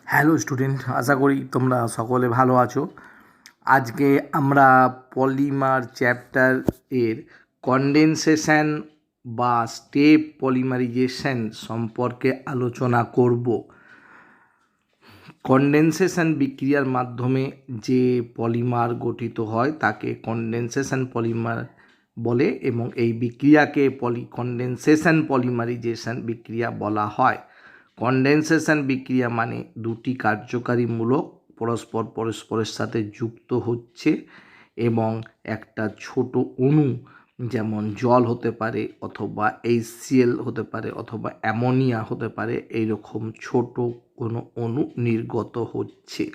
Hello student, আশা করি তোমরা সকলে ভালো আছো। আজকে আমরা পলিমার চ্যাপ্টার এর কনডেনসেশন বা স্টেপ পলিমারাইজেশন সম্পর্কে আলোচনা করব। কনডেনসেশন বিক্রিয়ার মাধ্যমে যে পলিমার গঠিত হয় তাকে কনডেনসেশন পলিমার বলে এবং এই বিক্রিয়াকে কনডেনসেশন পলিমারাইজেশন বিক্রিয়া বলা হয়। কনডেনসেশন বিক্রিয়া মানে দুটি কার্যকারী মূলক পরস্পরের সাথে যুক্ত হচ্ছে এবং একটা ছোট অণু, যেমন জল হতে পারে অথবা HCl হতে পারে অথবা অ্যামোনিয়া হতে পারে, এইরকম ছোট কোনো অণু নির্গত হচ্ছে।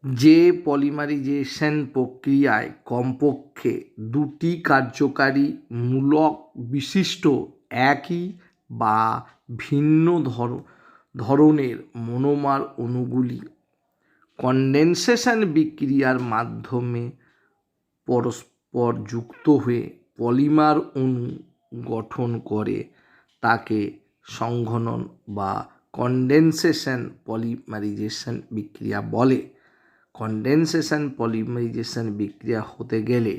যে পলিমারাইজেশন প্রক্রিয়ায় কমপক্ষে দুটি কার্যকারী মূলক বিশিষ্ট একই বা ভিন্ন ধরনের মনোমার অণুগুলি কনডেনসেশন বিক্রিয়ার মাধ্যমে পরস্পর যুক্ত হয়ে পলিমার অণু গঠন করে তাকে সংঘনন বা কনডেনসেশন পলিমারাইজেশন বিক্রিয়া বলে। কনডেনসেশন পলিমারাইজেশন বিক্রিয়া হতে গেলে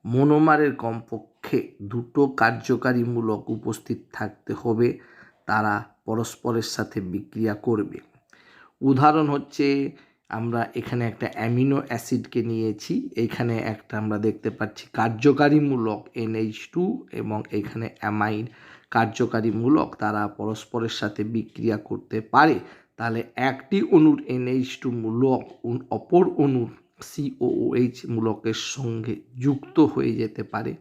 মনোমারের কমপক্ষে দুটো কার্যকারী মূলক উপস্থিত থাকতে হবে, তারা পরস্পরের সাথে বিক্রিয়া করবে। উদাহরণ হচ্ছে, আমরা এখানে একটা অ্যামিনো অ্যাসিডকে নিয়েছি, এইখানে একটা আমরা দেখতে পাচ্ছি কার্যকারী মূলক NH2 এবং এখানে অ্যামাইড কার্যকারী মূলক, তারা পরস্পরের সাথে বিক্রিয়া করতে পারে। তাহলে একটি অণুর NH2 মূলক অপর অণুর COOH মূলকের সঙ্গে যুক্ত হয়ে যেতে পারে।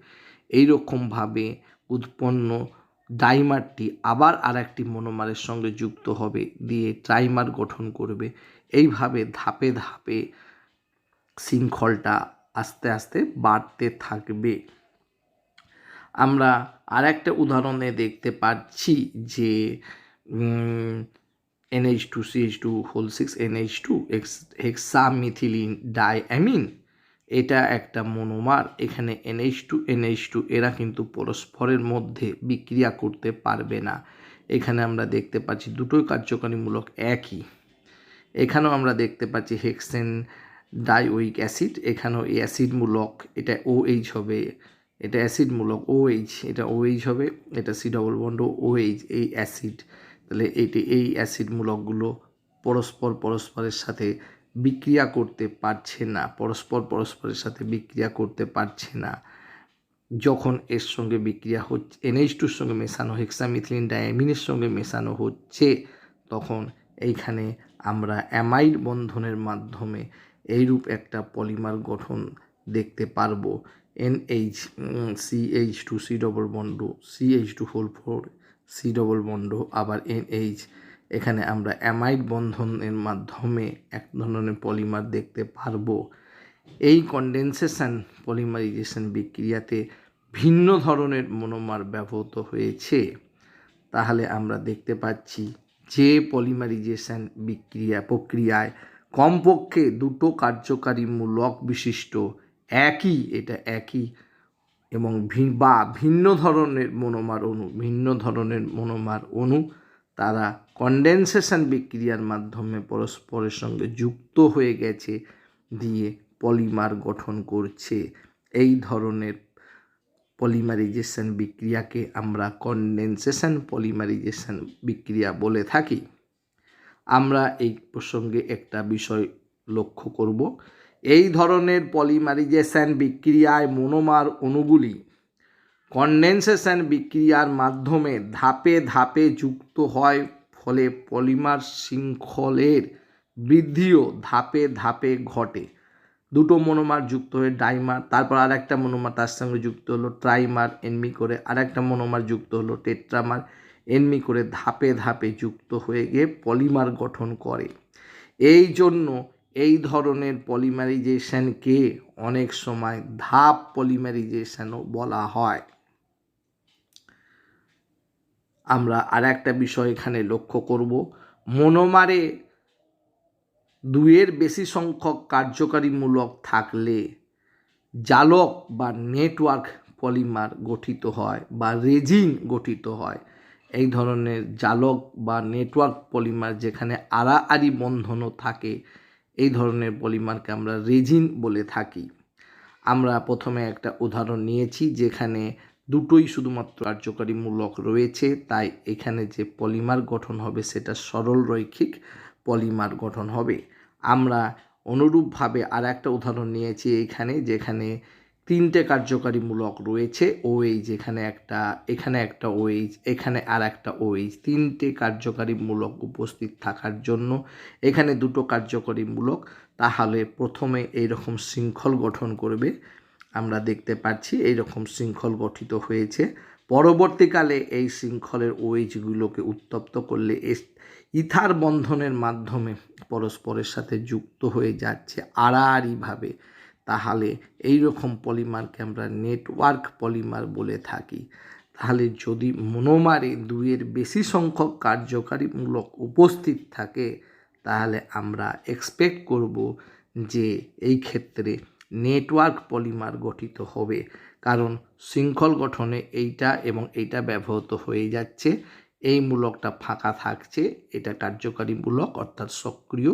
এইরকমভাবে উৎপন্ন ডাইমারটি আবার আর একটি মনোমারের সঙ্গে যুক্ত হবে, দিয়ে ট্রাইমার গঠন করবে। এইভাবে ধাপে ধাপে শৃঙ্খলটা আস্তে আস্তে বাড়তে থাকবে। আমরা আর একটা উদাহরণে দেখতে পাচ্ছি যে NH2CH2 6NH2 হেক্সামিথিলিন ডাইঅ্যামিন, এটা একটা মনোমার। এখানে NH2 এরা কিন্তু পরস্পরের মধ্যে বিক্রিয়া করতে পারবে না। এখানে আমরা দেখতে পাচ্ছি দুটোই কার্যকারীমূলক একই। এখানেও আমরা দেখতে পাচ্ছি হেক্সেন ডাইওয়িক অ্যাসিড, এখানেও অ্যাসিডমূলক, এটা OH হবে, এটা অ্যাসিডমূলক OH, এটা OH হবে, এটা C ডবল বন্ড OH, এই অ্যাসিড। তাহলে এই অ্যাসিডমূলকগুলো পরস্পরের সাথে বিক্রিয়া করতে পারছে না, পরস্পরের সাথে বিক্রিয়া করতে পারছে না। যখন এর সঙ্গে বিক্রিয়া হচ্ছে, NH2-র সঙ্গে মেশানো হেক্সামিথিলিন ডাইঅ্যামিনের সঙ্গে মেশানো হচ্ছে, তখন এইখানে আমরা অ্যামাইড বন্ধনের মাধ্যমে এইরূপ একটা পলিমার গঠন দেখতে পারবো। NH CH2 C double bond CH2 C double bond আবার NH, এখানে আমরা অ্যামাইড বন্ধনের মাধ্যমে এক ধরনের পলিমার দেখতে পারবো। এই কনডেনসেশন পলিমারাইজেশন বিক্রিয়াতে ভিন্ন ধরনের মনোমার ব্যবহৃত হয়েছে। তাহলে আমরা দেখতে পাচ্ছি যে পলিমারাইজেশন প্রক্রিয়ায় কমপক্ষে দুটো কার্যকারী মূলক বিশিষ্ট একই এবং ভিন্ন ধরনের মনোমার অণু তারা কনডেনসেশন বিক্রিয়ার মাধ্যমে পরস্পরের সঙ্গে যুক্ত হয়ে গেছে, দিয়ে পলিমার গঠন করছে। এই ধরনের পলিমারাইজেশন বিক্রিয়াকে আমরা কনডেনসেশন পলিমারাইজেশন বিক্রিয়া বলে থাকি। আমরা এই প্রসঙ্গে একটা বিষয় লক্ষ্য করব, এই ধরনের পলিমারাইজেশন বিক্রিয়ায় মনোমার অণুগুলি কনডেনসেশন বিক্রিয়ার মাধ্যমে ধাপে ধাপে যুক্ত হয়, ফলে পলিমার শৃঙ্খলের বৃদ্ধিও ধাপে ধাপে ঘটে। দুটো মনোমার যুক্ত হয়ে ডাইমার, তারপর আর একটা মনোমার তার সঙ্গে যুক্ত হলো ট্রাইমার, এনমি করে আর একটা মনোমার যুক্ত হলো টেট্রামার, এনমি করে ধাপে ধাপে যুক্ত হয়ে গিয়ে পলিমার গঠন করে। এই জন্য এই ধরনের পলিমারাইজেশনকে অনেক সময় ধাপ পলিমারাইজেশনও বলা হয়। আমরা আর একটা বিষয় এখানে লক্ষ্য করব, মনোমারে দুইয়ের বেশি সংখ্যক কার্যকারী মূলক থাকলে জালক বা নেটওয়ার্ক পলিমার গঠিত হয় বা রেজিন গঠিত হয়। এই ধরনের জালক বা নেটওয়ার্ক পলিমার যেখানে আড়াআড়ি বন্ধনও থাকে, এই ধরনের পলিমারকে আমরা রেজিন বলে থাকি। আমরা প্রথমে একটা উদাহরণ নিয়েছি যেখানে দুটোই শুধুমাত্র কার্যকারীমূলক রয়েছে, তাই এখানে যে পলিমার গঠন হবে সেটা সরল রৈখিক পলিমার গঠন হবে। আমরা অনুরূপভাবে আর একটা উদাহরণ নিয়েছি এখানে, যেখানে তিনটে কার্যকারীমূলক রয়েছে, OH এখানে একটা OH, এখানে আর একটা OH, তিনটে কার্যকারীমূলক উপস্থিত থাকার জন্য এখানে দুটো কার্যকারীমূলক, তাহলে প্রথমে এইরকম শৃঙ্খল গঠন করবে। আমরা দেখতে পাচ্ছি এইরকম শৃঙ্খল গঠিত হয়েছে। পরবর্তীকালে এই শৃঙ্খলের OHগুলোকে উত্তপ্ত করলে ইথার বন্ধনের মাধ্যমে পরস্পরের সাথে যুক্ত হয়ে যাচ্ছে আড়াআড়িভাবে, তাহলে এই রকম পলিমারকে আমরা নেটওয়ার্ক পলিমার বলে থাকি। তাহলে যদি মনোমারে দুইয়ের বেশি সংখ্যক কার্যকারীমূলক উপস্থিত থাকে, তাহলে আমরা এক্সপেক্ট করব যে এই ক্ষেত্রে নেটওয়ার্ক পলিমার গঠিত হবে, কারণ শৃঙ্খল গঠনে এইটা এবং এইটা ব্যবহৃত হয়ে যাচ্ছে। এই মূলকটা ফাঁকা থাকছে, এটা কার্যকারী মূলক অর্থাৎ সক্রিয়,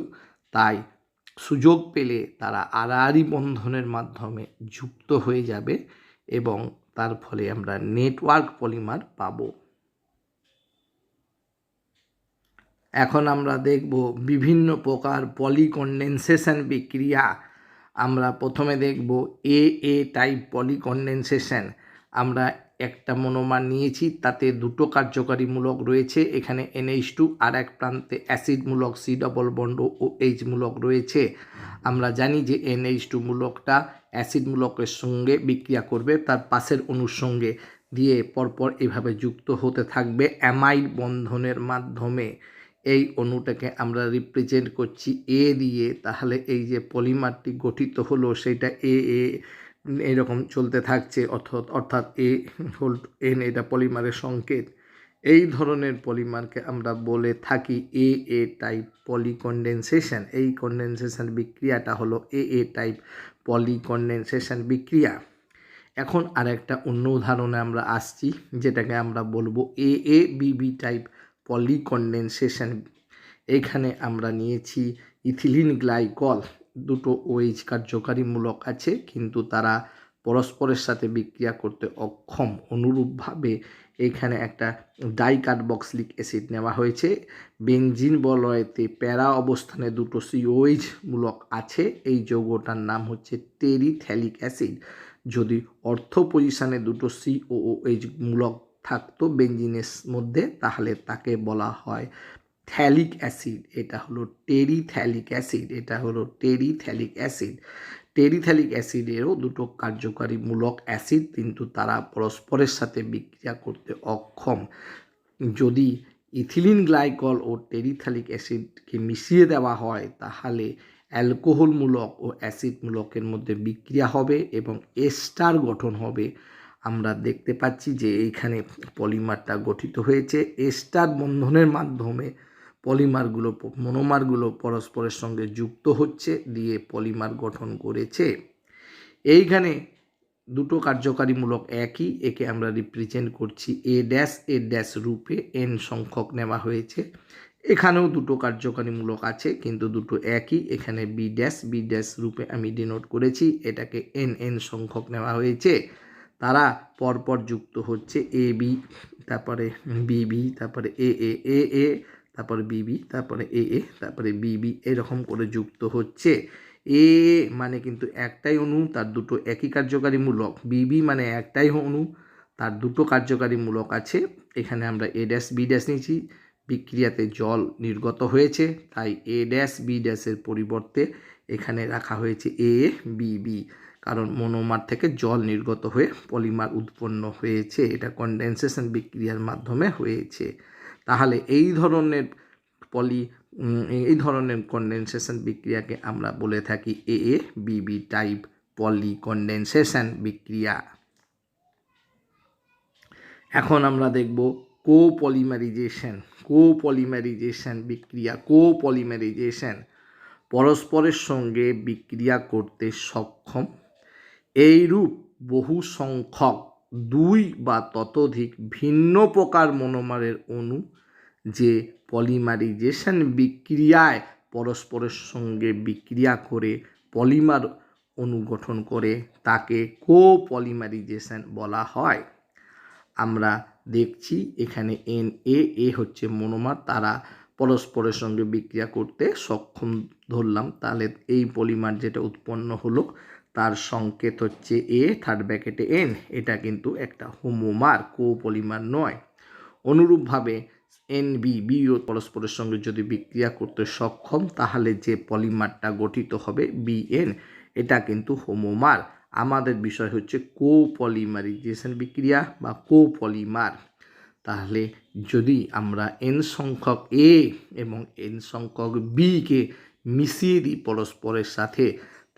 তাই সুযোগ পেলে তারা আড়াআড়ি বন্ধনের মাধ্যমে যুক্ত হয়ে যাবে এবং তার ফলে আমরা নেটওয়ার্ক পলিমার পাব। এখন আমরা দেখব বিভিন্ন প্রকার পলিকন্ডেনসেশন বিক্রিয়া। আমরা প্রথমে দেখব AA টাইপ পলিকন্ডেনসেশন। আমরা একটা মনোমার নিয়েছি, তাতে দুটো কার্যকারীমূলক রয়েছে, এখানে NH2, আর এক প্রান্তে অ্যাসিডমূলক C ডবল বন্ড OH মূলক রয়েছে। আমরা জানি যে NH2 মূলকটা অ্যাসিড মূলকের সঙ্গে বিক্রিয়া করবে, তার পাশের অণুর সঙ্গে দিয়ে পরপর এভাবে যুক্ত হতে থাকবে অ্যামাইড বন্ধনের মাধ্যমে। এই অণুটাকে আমরা রিপ্রেজেন্ট করছি A দিয়ে, তাহলে এই যে পলিমারটি গঠিত হলো সেটা AA এরকম চলতে থাকছে, অর্থাৎ A(N) এটা পলিমারের সংকেত। এই ধরনের পলিমারকে আমরা বলে থাকি AA টাইপ পলিকন্ডেনসেশন। এই কন্ডেনসেশন বিক্রিয়াটা হলো AA টাইপ পলিকন্ডেনসেশন বিক্রিয়া। এখন আর একটা অন্য উদাহরণে আমরা আসছি, যেটাকে আমরা বলবো AABB টাইপ পলিকন্ডেনসেশন। এখানে আমরা নিয়েছি ইথিলিন গ্লাইকল, দুটো OH কার্যকারীমূলক আছে কিন্তু তারা পরস্পরের সাথে বিক্রিয়া করতে অক্ষম। অনুরূপভাবে এখানে একটা ডাইকার্বক্সিলিক অ্যাসিড নেওয়া হয়েছে, বেনজিন বলয়েতে প্যারা অবস্থানে দুটো COH মূলক আছে, এই যৌগটার নাম হচ্ছে টেরিথ্যালিক অ্যাসিড। যদি অর্থ পজিশনে দুটো COOH মূলক থাকতো বেনজিনের মধ্যে, তাহলে তাকে বলা হয় থ্যালিক অ্যাসিড। এটা হলো টেরিথ্যালিক অ্যাসিড, এটা হলো টেরিথ্যালিক অ্যাসিড। টেরিথ্যালিক অ্যাসিডেরও দুটো কার্যকারীমূলক অ্যাসিড, কিন্তু তারা পরস্পরের সাথে বিক্রিয়া করতে অক্ষম। যদি ইথিলিন গ্লাইকল ও টেরিথ্যালিক অ্যাসিডকে মিশিয়ে দেওয়া হয়, তাহলে অ্যালকোহলমূলক ও অ্যাসিডমূলকের মধ্যে বিক্রিয়া হবে এবং এস্টার গঠন হবে। আমরা দেখতে পাচ্ছি যে এইখানে পলিমারটা গঠিত হয়েছে এস্টার বন্ধনের মাধ্যমে। মনোমারগুলো পরস্পরের সঙ্গে যুক্ত হচ্ছে, দিয়ে পলিমার গঠন করেছে। এইখানে দুটো কার্যকারীমূলক একই, একে আমরা রিপ্রেজেন্ট করছি A' রূপে, N সংখ্যক নেওয়া হয়েছে। এখানেও দুটো কার্যকারীমূলক আছে কিন্তু দুটো একই, এখানে B' রূপে আমি ডিনোট করেছি, এটাকে NN সংখ্যক নেওয়া হয়েছে। তারা পরপর যুক্ত হচ্ছে AB, তারপরে BB, তারপরে AA, তারপরে BB, তারপরে AA, তারপরে BB, এরকম করে যুক্ত হচ্ছে। A মানে কিন্তু একটাই অণু, তার দুটো একই কার্যকারীমূলক। BB মানে একটাই অণু, তার দুটো কার্যকারীমূলক আছে। এখানে আমরা A', B' নিয়েছি, বিক্রিয়াতে জল নির্গত হয়েছে, তাই A', B'-এর পরিবর্তে এখানে রাখা হয়েছে ABB, কারণ মনোমার থেকে জল নির্গত হয়ে পলিমার উৎপন্ন হয়েছে। এটা কন্ডেনসেশন বিক্রিয়ার মাধ্যমে হয়েছে। তাহলে এই ধরনের কন্ডেনসেশন বিক্রিয়াকে আমরা বলে থাকি AABB টাইপ পলিকন্ডেনসেশন বিক্রিয়া। এখন আমরা দেখব কোপলিমারাইজেশন বিক্রিয়া। কোপলিমারাইজেশন পরস্পরের সঙ্গে বিক্রিয়া করতে সক্ষম এইরূপ বহু সংখ্যক দুই বা ততোধিক ভিন্ন প্রকার মনোমারের অণু যে পলিমারাইজেশন বিক্রিয়ায় পরস্পরের সঙ্গে বিক্রিয়া করে পলিমার অণু গঠন করে তাকে কোপলিমারাইজেশন বলা হয়। আমরা দেখছি এখানে এ হচ্ছে মনোমার, তারা পরস্পরের সঙ্গে বিক্রিয়া করতে সক্ষম ধরলাম, তাহলে এই পলিমার যেটা উৎপন্ন হলো তার সংকেত হচ্ছে এ, থার্ড ব্র্যাকেটে এন। এটা কিন্তু একটা হোমোমার, কোপলিমার নয়। অনুরূপভাবে বিও পরস্পরের সঙ্গে যদি বিক্রিয়া করতে সক্ষম, তাহলে যে পলিমারটা গঠিত হবে বিএন, এটা কিন্তু হোমোমার। আমাদের বিষয় হচ্ছে কোপলিমারাইজেশন বিক্রিয়া বা কোপলিমার। তাহলে যদি আমরা এন সংখ্যক এ এবং এন সংখ্যক বিকে মিশিয়ে দিই পরস্পরের সাথে,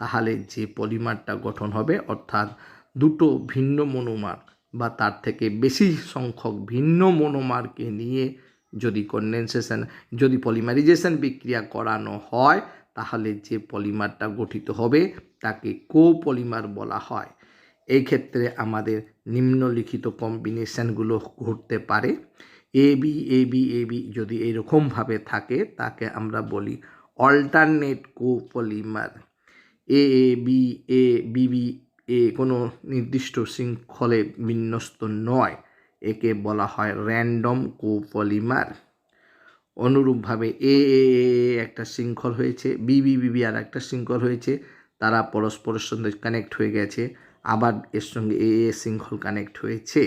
তাহলে যে পলিমারটা গঠন হবে, অর্থাৎ দুটো ভিন্ন মনোমার বা তার থেকে বেশি সংখ্যক ভিন্ন মনোমারকে নিয়ে যদি পলিমারাইজেশন বিক্রিয়া করানো হয়, তাহলে যে পলিমারটা গঠিত হবে তাকে কোপলিমার বলা হয়। এই ক্ষেত্রে আমাদের নিম্নলিখিত কম্বিনেশনগুলো ঘটতে পারে। এ বি যদি এরকমভাবে থাকে তাকে আমরা বলি অল্টারনেট কোপলিমার। বি কোনো নির্দিষ্ট শৃঙ্খলে বিন্যস্ত নয়, একে বলা হয় র্যান্ডম কোপলিমার। অনুরূপভাবে এ একটা শৃঙ্খল হয়েছে, বি আর একটা শৃঙ্খল হয়েছে, তারা পরস্পরের সঙ্গে কানেক্ট হয়ে গেছে, আবার এর সঙ্গে এ শৃঙ্খল কানেক্ট হয়েছে।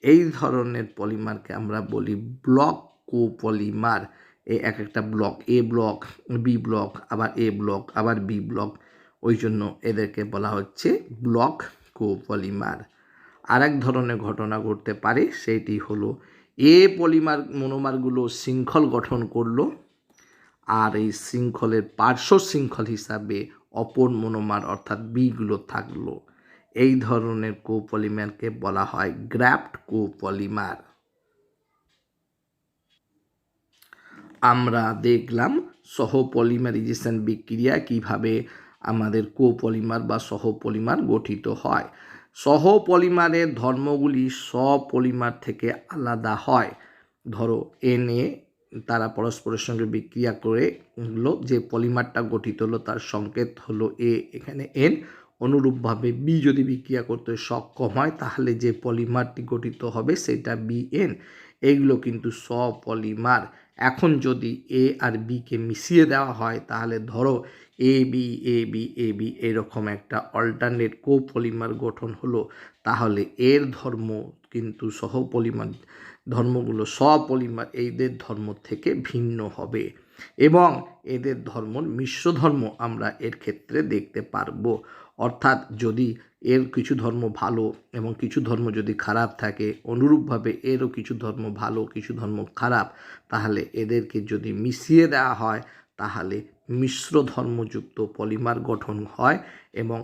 এই ধরনের পলিমারকে আমরা বলি ব্লক কোপলিমার। এক একটা ব্লক, এ ব্লক, বি ব্লক, আবার এ ব্লক, আবার বি ব্লক, ওই জন্য এদেরকে বলা হচ্ছে ব্লক কোপলিমার। আরেক ধরনের ঘটনা ঘটতে পারে, সেটি হলো এ পলিমার মনোমারগুলো শৃঙ্খল গঠন করলো, আর এই শৃঙ্খলের পার্শ্ব শৃঙ্খল হিসাবে অপর মনোমার অর্থাৎ বিগুলো থাকলো। এই ধরনের কোপলিমারকে বলা হয় গ্রাফট কোপলিমার। আমরা দেখলাম সহপলিমারাইজেশন বিক্রিয়া কিভাবে আমাদের কোপলিমার বা সহপলিমার গঠিত হয়। সহপলিমারের ধর্মগুলি স্বপলিমার থেকে আলাদা হয়। ধরো এনএ, তারা পরস্পরের সঙ্গে বিক্রিয়া করে যে পলিমারটা গঠিত হলো তার সংকেত হলো এ, এখানে এন। অনুরূপভাবে বি যদি বিক্রিয়া করতে সক্ষম হয়, তাহলে যে পলিমারটি গঠিত হবে সেটা বিএন। এইগুলো কিন্তু স্বপলিমার। এখন যদি এ আর বিকে মিশিয়ে দেওয়া হয়, তাহলে ধরো এ বি এরকম একটা অল্টারনেট কোপলিমার গঠন হলো, তাহলে এর ধর্ম কিন্তু সহপলিমার ধর্মগুলো স্বপলিমার এদের ধর্ম থেকে ভিন্ন হবে, এবং এদের ধর্ম মিশ্র ধর্ম আমরা এর ক্ষেত্রে দেখতে পারবো। অর্থাৎ যদি এর কিছু ধর্ম ভালো এবং কিছু ধর্ম যদি খারাপ থাকে, অনুরূপভাবে এরও কিছু ধর্ম ভালো কিছু ধর্ম খারাপ, তাহলে এদেরকে যদি মিশিয়ে দেওয়া হয়, তাহলে মিশ্র ধর্মযুক্ত পলিমার গঠন হয়, এবং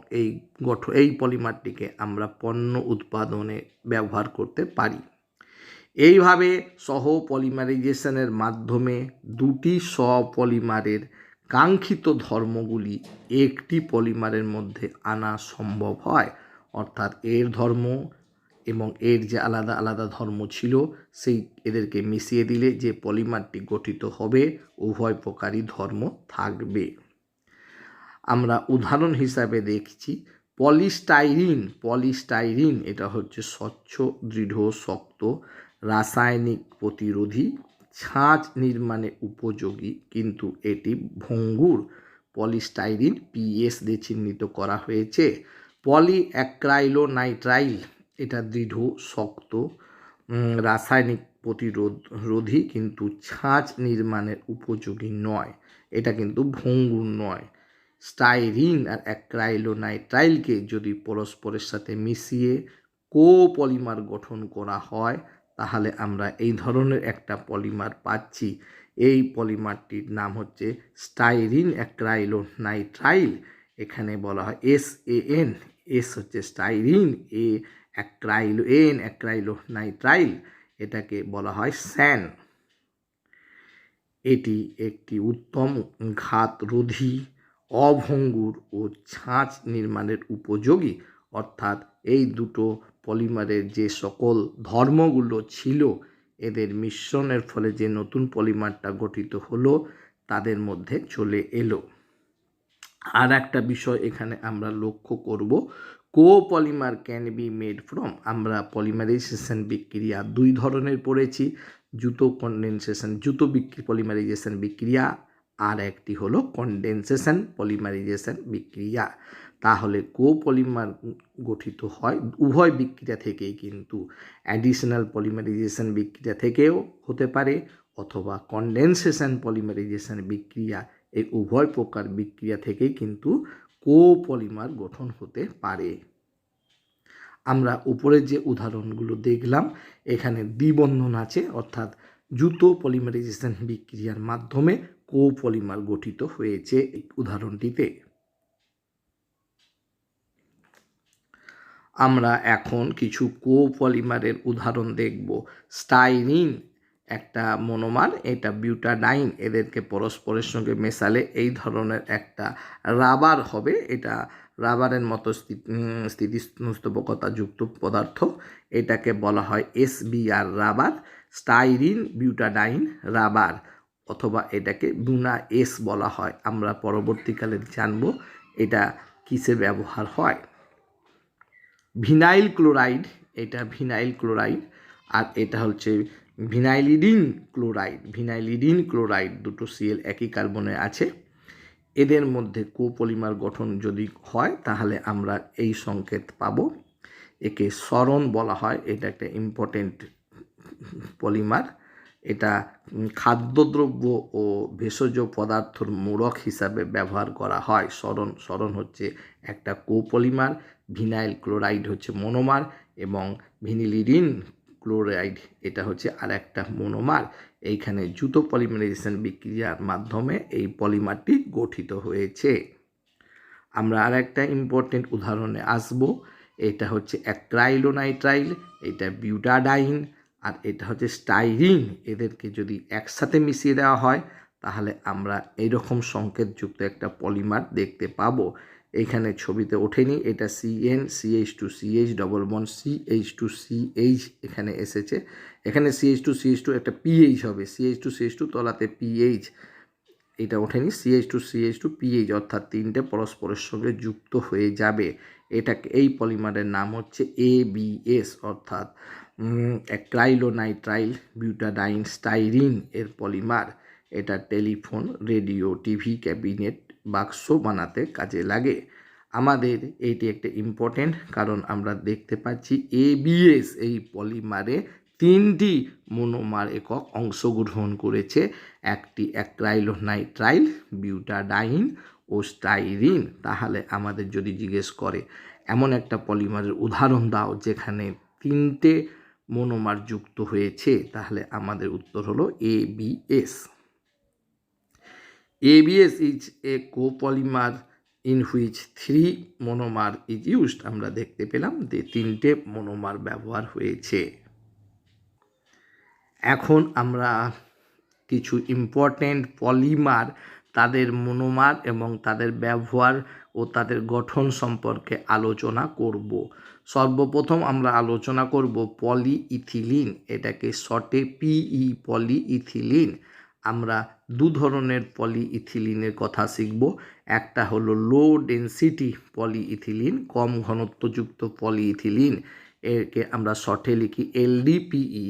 এই পলিমারটিকে আমরা পণ্য উৎপাদনে ব্যবহার করতে পারি। এইভাবে সহপলিমারাইজেশনের মাধ্যমে দুটি স্বপলিমারের কাঙ্ক্ষিত ধর্মগুলি একটি পলিমারের মধ্যে আনা সম্ভব হয়। অর্থাৎ এর ধর্ম এবং এর যে আলাদা আলাদা ধর্ম ছিল, এদেরকে মিশিয়ে দিলে যে পলিমারটি গঠিত হবে উভয় প্রকারই ধর্ম থাকবে। আমরা উদাহরণ হিসাবে দেখছি পলিস্টাইরিন এটা হচ্ছে স্বচ্ছ, দৃঢ়, শক্ত, রাসায়নিক প্রতিরোধী, ছাঁচ নির্মাণে উপযোগী, কিন্তু এটি ভঙ্গুর। পলিস্টাইরিন পিএস দিয়ে চিহ্নিত করা হয়েছে। পলিঅ্যাক্রাইলোনাইট্রাইল এটা দৃঢ়, শক্ত, রাসায়নিক প্রতিরোধী, কিন্তু ছাঁচ নির্মাণের উপযোগী নয়, এটা কিন্তু ভঙ্গুর নয়। স্টাইরিন আর অ্যাক্রাইলোনাইট্রাইলকে যদি পরস্পরের সাথে মিশিয়ে কোপলিমার গঠন করা হয়, তাহলে আমরা এই ধরনের একটা পলিমার পাচ্ছি। এই পলিমারটির নাম হচ্ছে স্টাইরিন অ্যাক্রাইলোনাইট্রাইল। এখানে বলা হয় SAN, এস হচ্ছে স্টাইরিন, অ্যাক্রাইলোনাইট্রাইল, এটাকে বলা হয় স্যান। এটি একটি উত্তম ঘাতরোধী, অভঙ্গুর ও ছাঁচ নির্মাণের উপযোগী। অর্থাৎ এই দুটো পলিমারের যে সকল ধর্মগুলো ছিল এদের মিশ্রণের ফলে যে নতুন পলিমারটা গঠিত হলো তাদের মধ্যে চলে এলো। আর একটা বিষয় এখানে আমরা লক্ষ্য করব, কোপলিমার ক্যান বি মেড ফ্রম। আমরা পলিমারাইজেশন বিক্রিয়া দুই ধরনের পড়েছি, দ্রুত পলিমারাইজেশন বিক্রিয়া আর একটি হলো কনডেনসেশন পলিমারাইজেশন বিক্রিয়া। তাহলে কোপলিমার গঠিত হয় উভয় বিক্রিয়া থেকেই, কিন্তু অ্যাডিশনাল পলিমারাইজেশন বিক্রিয়া থেকেও হতে পারে অথবা কনডেনসেশন পলিমারাইজেশন বিক্রিয়া, এই উভয় প্রকার বিক্রিয়া থেকেই কিন্তু কোপলিমার গঠন হতে পারে। আমরা উপরে যে উদাহরণগুলো দেখলাম এখানে দ্বিবন্ধন আছে, অর্থাৎ দ্রুত পলিমারাইজেশন বিক্রিয়ার মাধ্যমে কোপলিমার গঠিত হয়েছে এই উদাহরণটিতে। আমরা এখন কিছু কোপলিমারের উদাহরণ দেখব। স্টাইরিন একটা মনোমার, এটা বিউটাডাইন, এদেরকে পরস্পরের সঙ্গে মেশালে এই ধরনের একটা রাবার হবে। এটা রাবারের মতো স্থিতিস্থাপকতাযুক্ত পদার্থ, এটাকে বলা হয় SBR rubber, styrene butadiene rubber, অথবা এটাকে বুনা S বলা হয়। আমরা পরবর্তীকালে জানব এটা কিসে ব্যবহার হয়। ভিনাইল ক্লোরাইড, এটা ভিনাইল ক্লোরাইড, আর এটা হচ্ছে ভিনাইলিডিন ক্লোরাইড, দুটো Cl একই কার্বনে আছে। এদের মধ্যে কোপলিমার গঠন যদি হয় তাহলে আমরা এই সংকেত পাবো, একে সরণ বলা হয়। এটা একটা ইম্পর্টেন্ট পলিমার, এটা খাদ্যদ্রব্য ও ভেষজ পদার্থর মূলক হিসাবে ব্যবহার করা হয়। সরণ হচ্ছে একটা কোপলিমার, ভিনাইল ক্লোরাইড হচ্ছে মনোমার, এবং ভিনিলিডিন ক্লোরাইড এটা হচ্ছে আর একটা মনোমার। এইখানে দ্রুত পলিমারাইজেশন বিক্রিয়ার মাধ্যমে এই পলিমারটি গঠিত হয়েছে। আমরা আর একটা ইম্পর্টেন্ট উদাহরণে আসব, এটা হচ্ছে অ্যাক্রাইলোনাইট্রাইল, এটা বিউটাডাইন, আর এটা হচ্ছে স্টাইরিন। এদেরকে যদি একসাথে মিশিয়ে দেওয়া হয় তাহলে আমরা এইরকম সংকেতযুক্ত একটা পলিমার দেখতে পাবো। এইখানে ছবিতে ওঠেনি, এটা CnCH2CH ডবল বন্ড CH2CH এখানে এসেছে। এখানে CH2CH2 একটা PH হবে, CH2CH2 তলাতে PH, এটা ওঠেনি। CH2CH2 PH অর্থাৎ তিনটে পরস্পরের সঙ্গে যুক্ত হয়ে যাবে। এটাকে এই পলিমারের নাম হচ্ছে ABS, অর্থাৎ অ্যাক্রাইলোনাইট্রাইল বিউটাডাইন স্টাইরিন এর পলিমার। এটা টেলিফোন, রেডিও, টিভি, ক্যাবিনেট, বাক্স বানাতে কাজে লাগে। আমাদের এইটি একটা ইম্পর্টেন্ট, কারণ আমরা দেখতে পাচ্ছি ABS এই পলিমারে তিনটি মনোমার একক অংশগ্রহণ করেছে, একটি অ্যাক্রাইলোনাইট্রাইল, বিউটাডাইন ও স্টাইরিন। তাহলে আমাদের যদি জিজ্ঞেস করে এমন একটা পলিমারের উদাহরণ দাও যেখানে তিনটে মনোমার যুক্ত হয়েছে, তাহলে আমাদের উত্তর হলো ABS. ABS is a copolymer in which 3 monomer is used. আমরা দেখতে পেলাম যে তিনটে মনোমার ব্যবহার হয়েছে। এখন আমরা কিছু ইম্পর্টেন্ট পলিমার, তাদের মনোমার এবং তাদের ব্যবহার ও তাদের গঠন সম্পর্কে আলোচনা করব। সর্বপ্রথম আমরা আলোচনা করব পলিইথিলিন, এটাকে শর্টে PE পলিইথিলিন। আমরা দু ধরনের পলিইথিলিনের কথা শিখব। একটা হলো লো ডেনসিটি পলিইথিলিন, কম ঘনত্বযুক্ত পলিইথিলিন, একে আমরা শর্টে লিখি LDPE।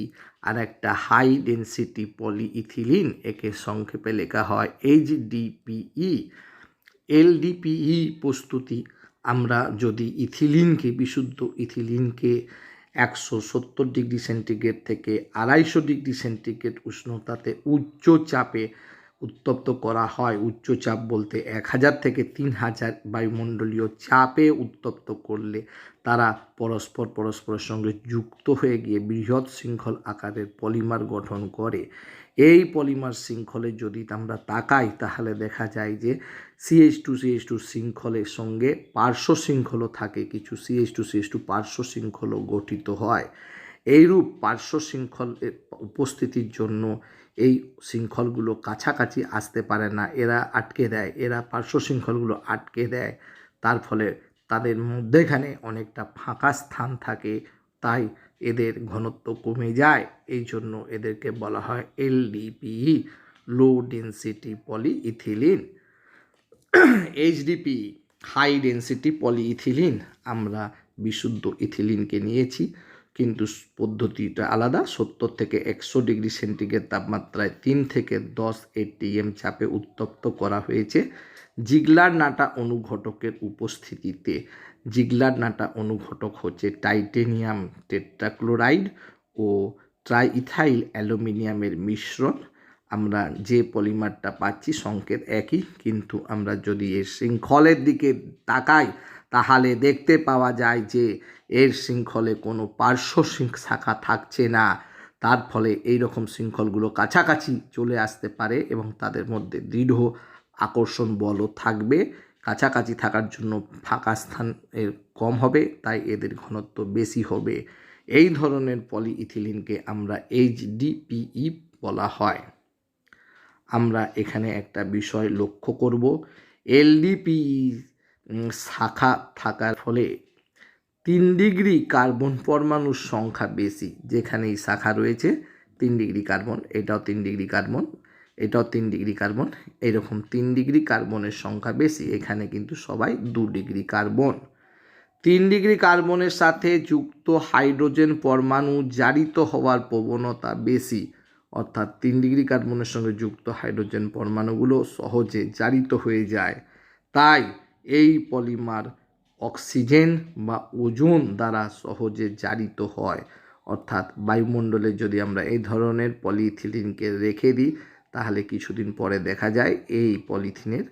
আর একটা হাই ডেনসিটি পলিইথিলিন, একে সংক্ষেপে লেখা হয় HDPE। LDPE প্রস্তুতি, আমরা যদি বিশুদ্ধ ইথিলিনকে 170 ডিগ্রি সেন্টিগ্রেড থেকে 250 ডিগ্রি সেন্টিগ্রেড উষ্ণতাতে উচ্চ চাপে উত্তপ্ত করা হয়, উচ্চ চাপ বলতে 1000 থেকে 3000 বায়ুমণ্ডলীয় চাপে উত্তপ্ত করলে তারা পরস্পরের সঙ্গে যুক্ত হয়ে গিয়ে বৃহৎ শৃঙ্খল আকারের পলিমার গঠন করে। এই পলিমার শৃঙ্খলে যদি আমরা তাকাই তাহলে দেখা যায় যে CH2CH2 শৃঙ্খলের সঙ্গে পার্শ্ব শৃঙ্খলও থাকে, কিছু CH2CH2 পার্শ্ব শৃঙ্খলও গঠিত হয়। এইরূপ পার্শ্ব শৃঙ্খলের উপস্থিতির জন্য এই শৃঙ্খলগুলো কাছাকাছি আসতে পারে না, এরা পার্শ্ব শৃঙ্খলগুলো আটকে দেয়। তার ফলে তাদের মধ্যেখানে অনেকটা ফাঁকা স্থান থাকে, তাই এদের ঘনত্ব কমে যায়। এই জন্য এদেরকে বলা হয় LDPE, low density polyethylene. HDPE, high density polyethylene. আমরা বিশুদ্ধ ইথিলিনকে নিয়েছি, কিন্তু পদ্ধতিটা আলাদা। 70 থেকে 100 ডিগ্রি সেন্টিগ্রেড তাপমাত্রায় 3 থেকে 10 ATM চাপে উত্তপ্ত করা হয়েছে জিগলার নাটা অনুঘটকের উপস্থিতিতে। জিগলার নাটা অনুঘটক হচ্ছে টাইটেনিয়াম টেট্রাক্লোরাইড ও ট্রাইইথাইল অ্যালুমিনিয়ামের মিশ্রণ। আমরা যে পলিমারটা পাচ্ছি সংকেত একই, কিন্তু আমরা যদি এর শৃঙ্খলের দিকে তাকাই তাহলে দেখতে পাওয়া যায় যে এর শৃঙ্খলে কোনো পার্শ্ব শাখা থাকছে না। তার ফলে এই রকম শৃঙ্খলগুলো কাছাকাছি চলে আসতে পারে এবং তাদের মধ্যে দৃঢ় আকর্ষণ বলও থাকবে। কাছাকাছি থাকার জন্য ফাঁকা স্থান এর কম হবে, তাই এদের ঘনত্ব বেশি হবে। এই ধরনের পলিইথিলিনকে আমরা HDPE বলা হয়। আমরা এখানে একটা বিষয় লক্ষ্য করব, LDPE শাখা থাকার ফলে 3 ডিগ্রি কার্বন পরমাণুর সংখ্যা বেশি। যেখানেই শাখা রয়েছে 3 ডিগ্রি কার্বন, এটাও 3 ডিগ্রি কার্বন, এটাও 3 ডিগ্রি কার্বন, এরকম 3 ডিগ্রি কার্বনের সংখ্যা বেশি। এখানে কিন্তু সবাই 2 ডিগ্রি কার্বন। 3 ডিগ্রি কার্বনের সাথে যুক্ত হাইড্রোজেন পরমাণু জারিত হওয়ার প্রবণতা বেশি, অর্থাৎ 3 ডিগ্রি কার্বনের সঙ্গে যুক্ত হাইড্রোজেন পরমাণুগুলো সহজে জারিত হয়ে যায়। তাই এই পলিমার অক্সিজেন বা ওজোন দ্বারা সহজে জারিত হয়। অর্থাৎ বায়ুমণ্ডলে যদি আমরা এই ধরনের পলিইথিলিনকে রেখে দিই তাহলে কিছুদিন পরে দেখা যায় এই পলিথিনের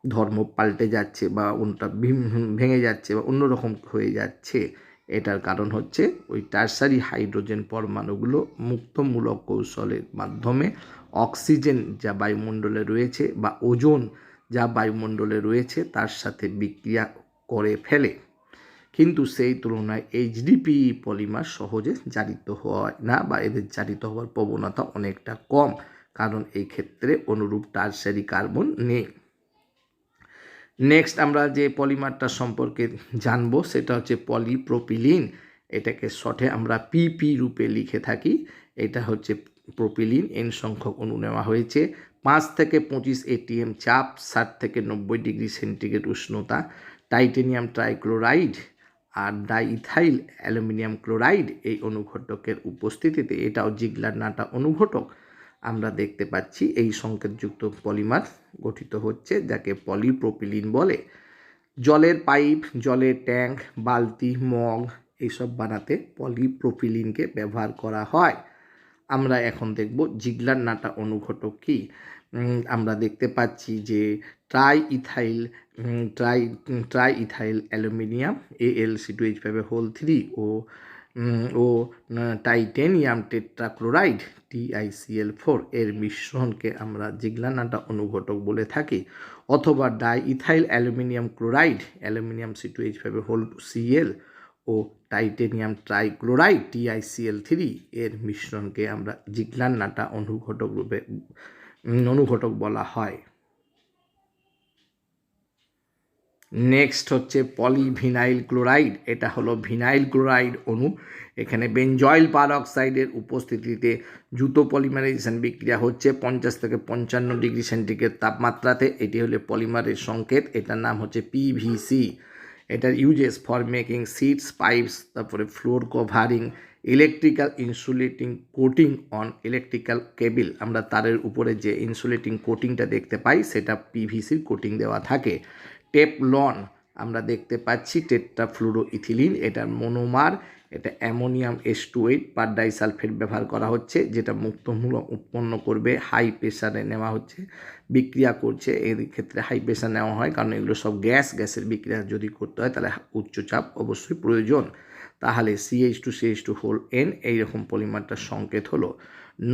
ধর্ম পাল্টে যাচ্ছে বা ওটা ভেঙে যাচ্ছে বা অন্যরকম হয়ে যাচ্ছে। এটার কারণ হচ্ছে ওই টারসারি হাইড্রোজেন পরমাণুগুলো মুক্তমূলক কৌশলের মাধ্যমে অক্সিজেন যা বায়ুমণ্ডলে রয়েছে বা ওজোন যা বায়ুমণ্ডলে রয়েছে তার সাথে বিক্রিয়া করে ফেলে। কিন্তু সেই তুলনায় HDPE পলিমার সহজে জারিত হয় না বা এদের জারিত হওয়ার প্রবণতা অনেকটা কম, কারণ এই ক্ষেত্রে অনুরূপ টারসারি কার্বন নেই। নেক্সট আমরা যে পলিমারটা সম্পর্কে জানবো সেটা হচ্ছে পলিপ্রোপিলিন। এটাকে শর্টে আমরা PP রূপে লিখে থাকি। এটা হচ্ছে প্রোপিলিন। N সংখ্যক অণু নেওয়া হয়েছে। 5 থেকে 25 ATM চাপ, 60 থেকে 90 ডিগ্রি সেন্টিগ্রেড উষ্ণতা, টাইটেনিয়াম ট্রাইক্লোরাইড আর ডাইইথাইল অ্যালুমিনিয়াম ক্লোরাইড এই অনুঘটকের উপস্থিতিতে, এটাও জিগলার নাটা অনুঘটক, আমরা দেখতে পাচ্ছি এই সংকেতযুক্ত পলিমার গঠিত হচ্ছে, যাকে পলিপ্রোপিলিন বলে। জলের পাইপ, জলের ট্যাঙ্ক, বালতি, মগ এইসব বানাতে পলিপ্রোপিলিনকে ব্যবহার করা হয়। আমরা এখন দেখব জিগলার নাটা অনুঘটক কি। আমরা দেখতে পাচ্ছি যে ট্রাইইথাইল অ্যালুমিনিয়াম AlC2H5 ও টাইটেনিয়াম টেট্রাক্লোরাইড TiCl4 এর মিশ্রণকে আমরা জিগলার নাটা অনুঘটক বলে থাকি, অথবা ডাইইথাইল অ্যালুমিনিয়াম ক্লোরাইড AlumC2H5Cl ও টাইটেনিয়াম ট্রাইক্লোরাইড TiCl3 এর মিশ্রণকে আমরা জিগলার নাটা অনুঘটক বলা হয়। নেক্সট হচ্ছে পলিভিনাইল ক্লোরাইড। এটা হলো ভিনাইল ক্লোরাইড অণু। এখানে বেনজয়েল পারঅক্সাইডের উপস্থিতিতে দ্রুত পলিমারাইজেশন বিক্রিয়া হচ্ছে 50 থেকে 55 ডিগ্রি সেন্টিগ্রেড তাপমাত্রাতে। এটি হলো পলিমারের সংকেত। এটার নাম হচ্ছে PVC। এটার uses for making sheets, pipes, তারপরে floor covering, electrical insulating coating on electrical cable. আমরা তারের উপরে যে ইনসুলেটিং কোটিংটা দেখতে পাই সেটা PVCর কোটিং দেওয়া থাকে। টেপলন আমরা দেখতে পাচ্ছি টেট্রাফ্লুরোইথিলিন, এটার মনোমার, এটা অ্যামোনিয়াম H2O8 পার ডাইসালফেট ব্যবহার করা হচ্ছে, যেটা মুক্তমূলক উৎপন্ন করবে। হাই প্রেশারে নেওয়া হচ্ছে, বিক্রিয়া করছে। এর ক্ষেত্রে হাই প্রেশার নেওয়া হয় কারণ এগুলো সব গ্যাসের বিক্রিয়া যদি করতে হয় তাহলে উচ্চ চাপ অবশ্যই প্রয়োজন। তাহলে CH2CH2N এইরকম পলিমারটার সংকেত হলো।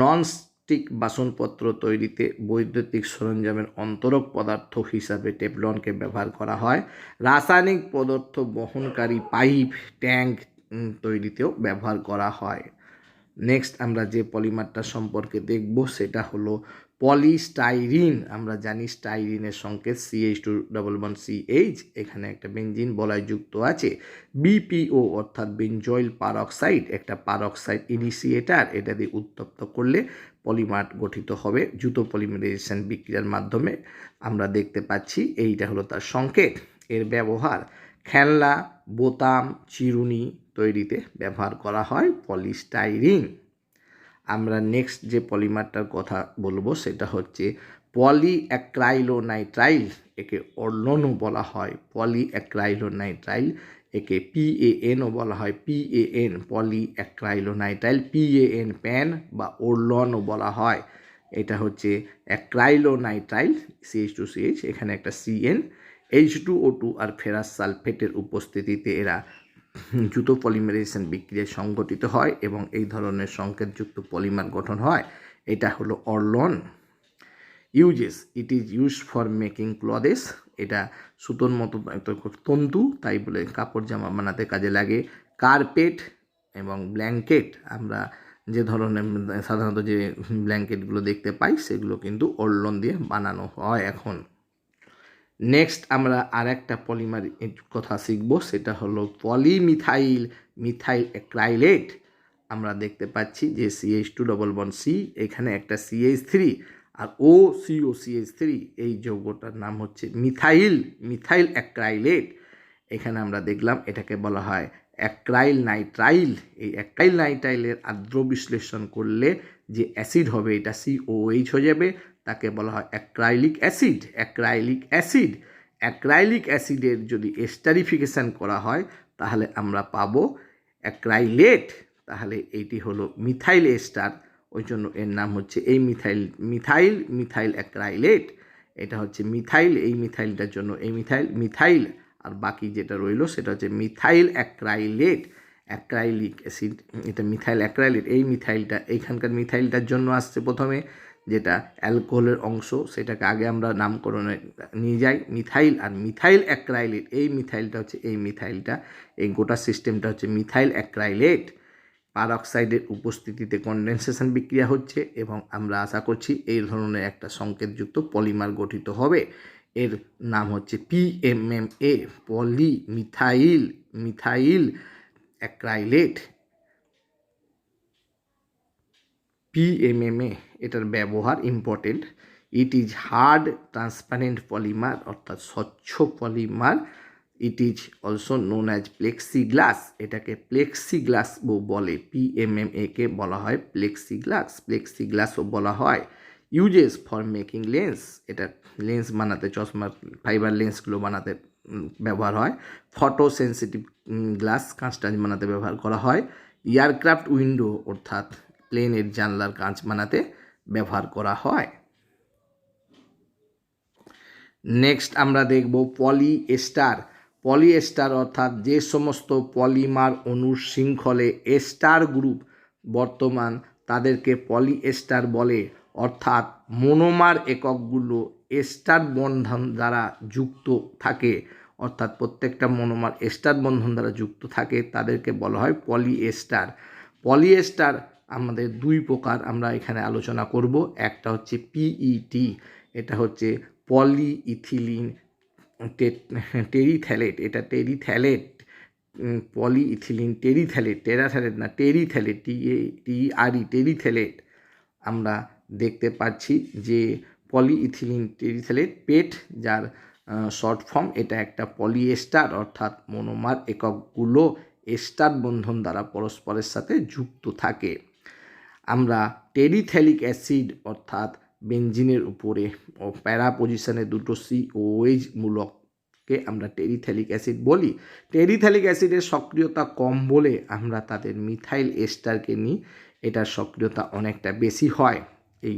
ননস্টিক বাসনপত্র তৈরিতে বৈদ্যুতিক সরঞ্জামের অন্তরক পদার্থ হিসাবে টেফলনকে ব্যবহার করা হয়। রাসায়নিক পদার্থ বহনকারী পাইপ, ট্যাঙ্ক তৈরিতেও ব্যবহার করা হয়। নেক্সট আমরা যে পলিমারটা সম্পর্কে দেখব সেটা হলো পলিস্টাইরিন। আমরা জানি স্টাইরিনের সংকেত CH2 এখানে একটা বেঞ্জিন বলয় যুক্ত আছে। BPO অর্থাৎ বেঞ্জয়েল পারঅক্সাইড একটা পারঅক্সাইড ইনিশিয়েটার, এটা দিয়ে উত্তপ্ত করলে পলিমার গঠিত হবে দ্রুত পলিমারাইজেশন বিক্রিয়ার মাধ্যমে। আমরা দেখতে পাচ্ছি এইটা হলো তার সংকেত। এর ব্যবহার খেলনা, বোতাম, চিরুনি তৈরিতে ব্যবহার করা হয় পলিস্টাইরিন। আমরা নেক্সট যে পলিমারটার কথা বলবো সেটা হচ্ছে পলিঅ্যাক্রাইলোনাইট্রাইল, একে অর্লনও বলা হয় পলিঅ্যাক্রাইলোনাইট্রাইল, একে PANও বলা হয় PAN পলিঅ্যাক্রাইলোনাইট্রাইল, PAN প্যান বা অর্লনও বলা হয়। এটা হচ্ছে অ্যাক্রাইলোনাইট্রাইল CH2CH, এখানে একটা CN, H2O2 আর ফেরাস সালফেটের উপস্থিতিতে এরা দ্রুত পলিমারাইজেশন বিক্রিয়া সংঘটিত হয় এবং এই ধরনের সংকেতযুক্ত পলিমার গঠন হয়। এটা হলো Orlon. Uses, it is used for making clothes, এটা সুতোর মতো তন্তু, তাই বলে কাপড় জামা বানাতে কাজে লাগে। কার্পেট এবং ব্ল্যাঙ্কেট, আমরা যে ধরনের সাধারণত যে ব্ল্যাঙ্কেটগুলো দেখতে পাই সেগুলো কিন্তু অর্লন দিয়ে বানানো হয় এখন। নেক্সট আমরা আর একটা পলিমার কথা শিখব, সেটা হলো পলিমিথাইল মিথাইল অ্যাক্রাইলেট। আমরা দেখতে পাচ্ছি যে CH2 এখানে একটা CH3 আর OCOCH3, এই যৌগটার নাম হচ্ছে মিথাইল অ্যাক্রাইলেট। এখানে আমরা দেখলাম এটাকে বলা হয় অ্যাক্রাইল নাইট্রাইল। এই অ্যাক্রাইল নাইট্রাইলের আর্দ্র বিশ্লেষণ করলে যে অ্যাসিড হবে এটা COH হয়ে যাবে, তাকে বলা হয় অ্যাক্রাইলিক অ্যাসিড। অ্যাক্রাইলিক অ্যাসিডের যদি এস্টারিফিকেশান করা হয় তাহলে আমরা পাবো অ্যাক্রাইলেট। তাহলে এইটি হলো মিথাইল এস্টার, ওই জন্য এর নাম হচ্ছে এই মিথাইল অ্যাক্রাইলেট। এটা হচ্ছে মিথাইল, এই মিথাইলটার জন্য এই মিথাইল আর বাকি যেটা রইলো সেটা হচ্ছে মিথাইল অ্যাক্রাইলেট, অ্যাক্রাইলিক অ্যাসিড, এটা মিথাইল অ্যাক্রাইলেট। এই মিথাইলটা এইখানকার মিথাইলটার জন্য আসছে প্রথমে, যেটা অ্যালকোহলের অংশ, সেটাকে আগে আমরা নামকরণে নিয়ে যাই মিথাইল, আর মিথাইল অ্যাক্রাইলেট এই মিথাইলটা হচ্ছে এই গোটা সিস্টেমটা হচ্ছে মিথাইল অ্যাক্রাইলেট। পারঅক্সাইডের উপস্থিতিতে কনডেনসেশন বিক্রিয়া হচ্ছে এবং আমরা আশা করছি এই ধরনের একটা সংকেতযুক্ত পলিমার গঠিত হবে। এর নাম হচ্ছে PMMA মিথাইল অ্যাক্রাইলেট। PMMA এটার ব্যবহার important. It is hard transparent polymer অর্থাৎ স্বচ্ছ polymer. It is also known as plexiglass, এটাকে প্লেক্সিগ্লাস বলে। PMMA কে বলা হয় প্লেক্সিগ্লাসও বলা হয়। ইউজেস ফর মেকিং লেন্স, এটা লেন্স বানাতে, চশমার ফাইবার লেন্সগুলো বানাতে ব্যবহার হয়। ফটো সেন্সিটিভ গ্লাস, কাঁচটা বানাতে ব্যবহার করা হয়। এয়ারক্রাফট উইন্ডো অর্থাৎ প্লেনের জানলার কাঁচ বানাতে ব্যবহার করা হয়। নেক্সট আমরা দেখব পলিএস্টার অর্থাৎ যে সমস্ত পলিমার অণুর শৃঙ্খলে এস্টার গ্রুপ বর্তমান তাদেরকে পলিএস্টার বলে, অর্থাৎ মোনোমার এককগুলো এস্টার বন্ধন দ্বারা যুক্ত থাকে, অর্থাৎ প্রত্যেকটা মোনোমার এস্টার বন্ধন দ্বারা যুক্ত থাকে, তাদেরকে বলা হয় পলিএস্টার আমাদের দুই প্রকার আমরা এখানে আলোচনা করব। একটা হচ্ছে PET, এটা হচ্ছে পলিইথিলিন টেরিথ্যালেট, এটা টেরিথ্যালেট, পলিইথিলিন টেরিথ্যালেট, টেরিথ্যালেট। আমরা দেখতে পাচ্ছি যে পলিইথিলিন টেরিথ্যালেট পেট, যার শর্ট ফর্ম, এটা একটা পলিএস্টার, অর্থাৎ মোনোমার এককগুলো এস্টার বন্ধন দ্বারা পরস্পরের সাথে যুক্ত থাকে। আমরা টেরিথ্যালিক অ্যাসিড অর্থাৎ বেঞ্জিনের উপরে ও প্যারা পজিশনে দুটো COH মূলককে আমরা টেরিথ্যালিক অ্যাসিড বলি। টেরিথ্যালিক অ্যাসিডের সক্রিয়তা কম বলে আমরা তাদের মিথাইল এস্টারকে নিই, এটার সক্রিয়তা অনেকটা বেশি হয়। এই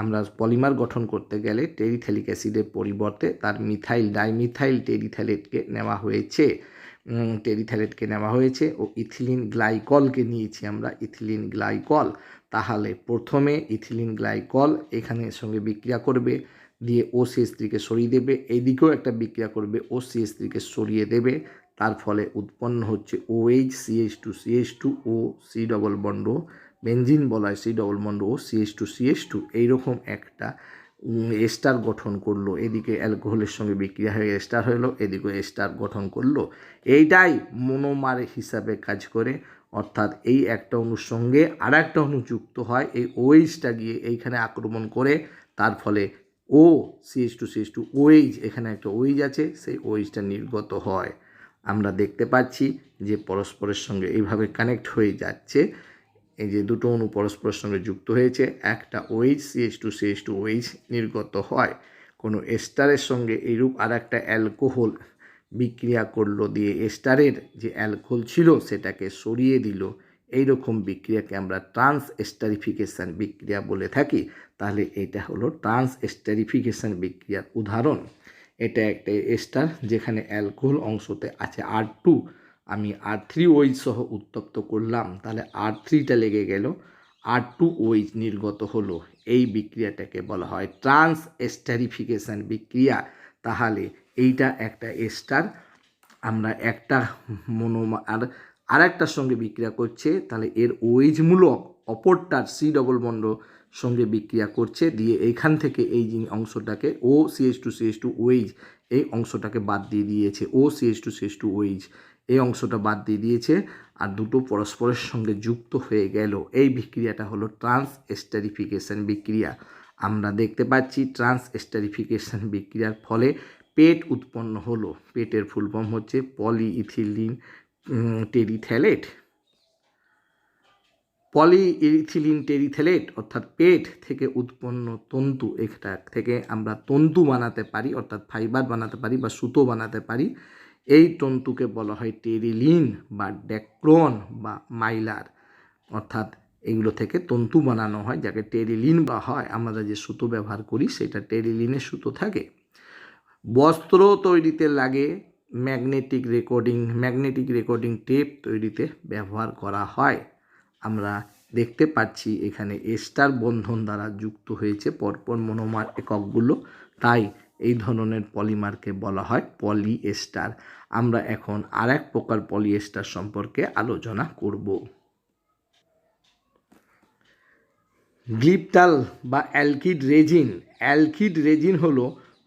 আমরা পলিমার গঠন করতে গেলে টেরিথ্যালিক অ্যাসিডের পরিবর্তে তার ডাইমিথাইল টেরিথ্যালেটকে নেওয়া হয়েছে ও ইথিলিন গ্লাইকলকে নিয়েছি আমরা, ইথিলিন গ্লাইকল। তাহলে প্রথমে ইথিলিন গ্লাইকল এখানে সঙ্গে বিক্রিয়া করবে, দিয়ে OCH3কে সরিয়ে দেবে, এইদিকেও একটা বিক্রিয়া করবে, OCH3কে সরিয়ে দেবে, তার ফলে উৎপন্ন হচ্ছে OH, CH2 ও C ডবল বন্ড বেনজিন বলা হয়, C++O CH2CH2 এইরকম একটা এস্টার গঠন করলো, এদিকে অ্যালকোহলের সঙ্গে বিক্রিয়া হয়ে এস্টার হলো, এদিকে এস্টার গঠন করলো, এইটাই মনোমার হিসাবে কাজ করে। অর্থাৎ এই একটা অণুর সঙ্গে আর একটা অণু যুক্ত হয়, এই OH-টা গিয়ে এইখানে আক্রমণ করে, তার ফলে CH2CH2 OH, এখানে একটা OH আছে, সেই OH-টা নির্গত হয়। আমরা দেখতে পাচ্ছি যে পরস্পরের সঙ্গে এইভাবে কানেক্ট হয়ে যাচ্ছে, এই যে দুটো অণু পরস্পরের সঙ্গে যুক্ত হয়েছে, একটা OH CH2CH2 OH নির্গত হয়। কোনো এস্টারের সঙ্গে এইরূপ আর একটা অ্যালকোহল বিক্রিয়া করলো, দিয়ে এস্টারের যে অ্যালকোহল ছিল সেটাকে সরিয়ে দিল, এইরকম বিক্রিয়াকে আমরা ট্রান্স এস্টারিফিকেশন বিক্রিয়া বলে থাকি। তাহলে এটা হলো ট্রান্স এস্টারিফিকেশন বিক্রিয়ার উদাহরণ। এটা একটা এস্টার যেখানে অ্যালকোহল অংশতে আছে R2, আমি R3OH সহ উত্তপ্ত করলাম, তাহলে R3টা লেগে গেল, R2OH নির্গত হলো। এই বিক্রিয়াটাকে বলা হয় ট্রান্স এস্টারিফিকেশন বিক্রিয়া। তাহলে এইটা একটা এস্টার, আমরা একটা মনোমার আর একটার সঙ্গে বিক্রিয়া করছে, তাহলে এর OH মূলক অপরটার C ডবল বন্ড সঙ্গে বিক্রিয়া করছে, দিয়ে এইখান থেকে এই অংশটাকে OCH2CH2OH এই অংশটাকে বাদ দিয়ে দিয়েছে, OCH2CH2OH এই অংশটা বাদ দিয়ে দিয়েছে, আর দুটো পরস্পরের সঙ্গে যুক্ত হয়ে গেল। এই বিক্রিয়াটা হলো ট্রান্স এস্টারিফিকেশন বিক্রিয়া। আমরা দেখতে পাচ্ছি ট্রান্স এস্টারিফিকেশন বিক্রিয়ার ফলে পেট উৎপন্ন হলো। পেটের ফুল ফর্ম হচ্ছে পলিইথিলিন টেরিথ্যালেট। পলিইথিলিন টেরিথ্যালেট অর্থাৎ পেট থেকে উৎপন্ন তন্তু, এটা থেকে আমরা তন্তু বানাতে পারি, অর্থাৎ ফাইবার বানাতে পারি বা সুতো বানাতে পারি। এই তন্তুকে বলা হয় টেরিলিন বা ড্যাক্রন বা মাইলার, অর্থাৎ এগুলো থেকে তন্তু বানানো হয়, যাকে টেরিলিন বলা হয়। আমরা যে সুতো ব্যবহার করি সেটা টেরিলিনের সুতো থাকে। বস্ত্র তৈরিতে লাগে, ম্যাগনেটিক রেকর্ডিং টেপ তৈরিতে ব্যবহার করা হয়। আমরা দেখতে পাচ্ছি এখানে এস্টার বন্ধন দ্বারা যুক্ত হয়েছে পরপর মনোমার এককগুলো, তাই এই ধরনের পলিমারকে বলা হয় পলিএস্টার। আমরা এখন আর এক প্রকার পলিএস্টার সম্পর্কে আলোচনা করব। গ্লিপটাল বা অ্যালকিড রেজিন হলো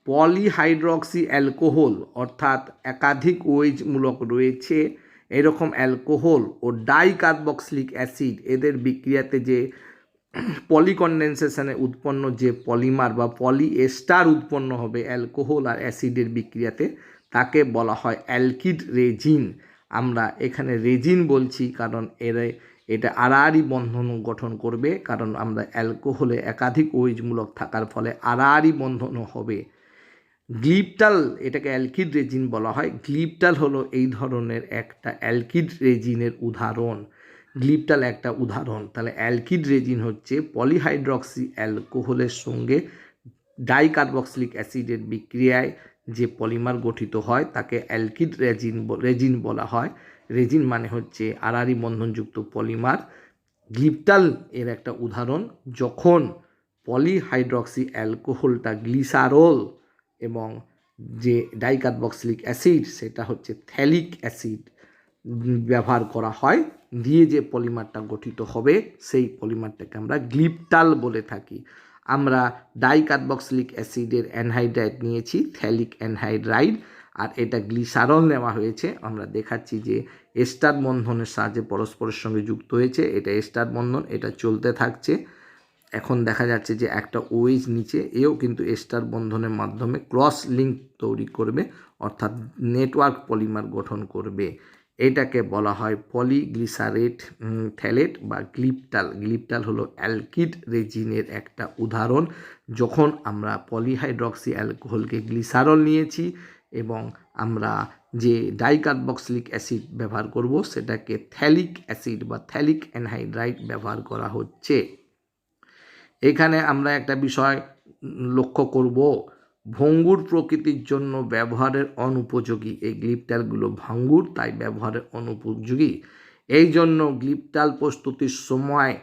পলিহাইড্রক্সি অ্যালকোহল, অর্থাৎ একাধিক OH মূলক রয়েছে এরকম অ্যালকোহল ও ডাইকার্বক্সিলিক অ্যাসিড, এদের বিক্রিয়াতে যে পলিকন্ডেনসেশনে উৎপন্ন যে পলিমার বা পলিএস্টার উৎপন্ন হবে অ্যালকোহল আর অ্যাসিডের বিক্রিয়াতে, তাকে বলা হয় অ্যালকিড রেজিন। আমরা এখানে রেজিন বলছি কারণ এটা আড়াআড়ি বন্ধন গঠন করবে, কারণ আমরা অ্যালকোহলে একাধিক OH মূলক থাকার ফলে আড়াআড়ি বন্ধনও হবে। গ্লিপটাল, এটাকে অ্যালকিড রেজিন বলা হয়। গ্লিপটাল হলো এই ধরনের একটা অ্যালকিড রেজিনের উদাহরণ। গ্লিপটাল একটা উদাহরণ। তাহলে অ্যালকিড রেজিন হচ্ছে পলিহাইড্রক্সি অ্যালকোহলের সঙ্গে ডাইকার্বক্সিলিক অ্যাসিডের বিক্রিয়ায় যে পলিমার গঠিত হয় তাকে অ্যালকিড রেজিন বলা হয়। রেজিন মানে হচ্ছে আড়াআড়ি বন্ধনযুক্ত পলিমার। গ্লিপটাল এর একটা উদাহরণ, যখন পলিহাইড্রক্সি অ্যালকোহলটা গ্লিসারল এবং যে ডাইকার্বক্সিলিক অ্যাসিড সেটা হচ্ছে থ্যালিক অ্যাসিড ব্যবহার করা হয়, দিয়ে যে পলিমারটা গঠিত হবে সেই পলিমারটাকে আমরা গ্লিপটাল বলে থাকি। আমরা ডাইকার্বক্সিলিক অ্যাসিডের অ্যানহাইড্রাইড নিয়েছি, থ্যালিক অ্যানহাইড্রাইড, আর এটা গ্লিসারল নেওয়া হয়েছে। আমরা দেখাচ্ছি যে এস্টার বন্ধনের সাহায্যে পরস্পরের সঙ্গে যুক্ত হয়েছে, এটা এস্টার বন্ধন, এটা চলতে থাকছে। এখন দেখা যাচ্ছে যে একটা OH নিচে, এও কিন্তু এস্টার বন্ধনের মাধ্যমে ক্রস লিঙ্ক তৈরি করবে, অর্থাৎ নেটওয়ার্ক পলিমার গঠন করবে। এটাকে বলা হয় পলিগ্লিসারেট থ্যালেট বা গ্লিপটাল। গ্লিপটাল হলো অ্যালকিড রেজিনের একটা উদাহরণ, যখন আমরা পলিহাইড্রক্সি অ্যালকোহলকে গ্লিসারল নিয়েছি এবং আমরা যে ডাইকার্বক্সিলিক অ্যাসিড ব্যবহার করব সেটাকে থ্যালিক অ্যাসিড বা থ্যালিক অ্যানহাইড্রাইড ব্যবহার করা হচ্ছে। এখানে আমরা একটা বিষয় লক্ষ্য করব, ভঙ্গুর প্রকৃতির জন্য ব্যবহারের অনুপযোগী। এই গ্লিপটালগুলো ভাঙ্গুর, তাই ব্যবহারের অনুপযোগী। এই জন্য গ্লিপটাল প্রস্তুতির সময়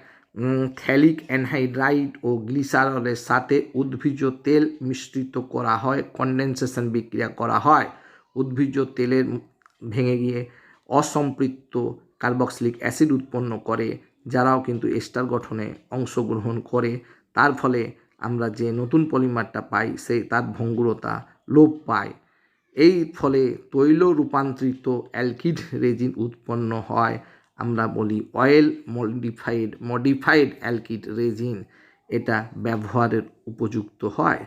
থ্যালিক অ্যানহাইড্রাইড ও গ্লিসারলের সাথে উদ্ভিজ্জ তেল মিশ্রিত করা হয়, কন্ডেনসেশন বিক্রিয়া করা হয়। উদ্ভিজ্জ তেলের ভেঙে গিয়ে অসম্পৃক্ত কার্বক্সিলিক অ্যাসিড উৎপন্ন করে, যারাও কিন্তু এস্টার গঠনে অংশগ্রহণ করে। তার ফলে আমরা যে নতুন পলিমারটা পাই তার ভঙ্গুরতা লোপ পায়। এই ফলে তৈল রূপান্তরিত অ্যালকিড রেজিন উৎপন্ন হয়। আমরা বলি অয়েল মডিফাইড অ্যালকিড রেজিন। এটা ব্যবহারের উপযুক্ত হয়।